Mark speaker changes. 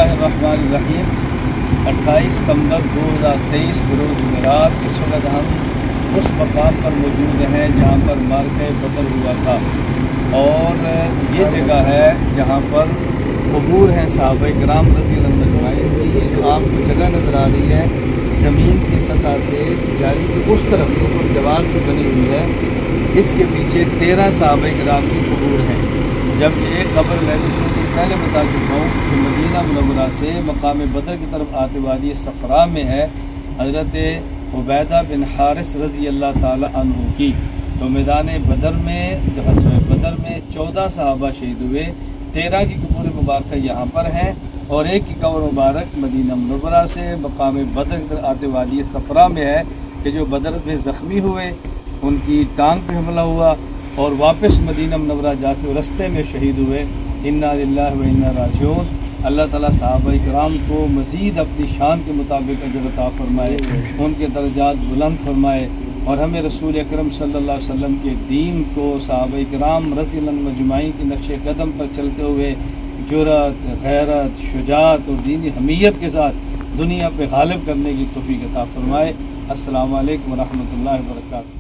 Speaker 1: बिस्मिल्लाहिर्रहमानिर्रहीम। 28 सितंबर 2023 बरोज़ जुमेरात। इस वक्त हम उस मकाम पर मौजूद हैं जहाँ पर मार्के बदर हुआ था, और ये जगह है जहाँ पर कबूर हैं सहाबा किराम रज़ियल्लाहु अन्हुम अजमईन। ये जो आपको जगह नज़र आ रही है ज़मीन की सतह से जारी की उस तरफ ऊपर दीवार से बनी हुई है, इसके पीछे 13 सहाबा किराम की कबूर हैं। जबकि एक खबर मैं पहले बता चुका हूँ कि मदीना मुनव्वरा से मकाम बदर की तरफ आते वादी सफ़रा में है हज़रत उबैदा बिन हारिस रज़ी अल्लाह ताला अन्हु की। तो मैदान बदर में बदर में 14 सहाबा शहीद हुए, 13 की कबूर मुबारक यहाँ पर हैं और एक की कब्र मुबारक मदीना मुनव्वरा से मकाम बदर की तरफ आते वादी सफ़रा में है कि जो बदर में ज़ख्मी हुए, उनकी टांग पे हमला हुआ और वापस मदीना मुनव्वरा जाते रास्ते में शहीद हुए। इन्ना लिल्लाहि व इन्ना राजिऊन। अल्लाह ताला सहाबा किराम को मज़ीद अपनी शान के मुताबिक अजर अता फरमाए, उनके दर्जात बुलंद फरमाए और हमें रसूल अकरम सल्लल्लाहु अलैहि वसल्लम के दीन को सहाबा किराम रज़ियल्लाहु अन्हुम अजमईन के नक्शे कदम पर चलते हुए जुरत, गैरत, शुजात और दीनी हमीयत के साथ दुनिया पे गालिब करने की तौफीक अता फरमाए। अस्सलामु अलैकुम व रहमतुल्लाहि व बरकातहू।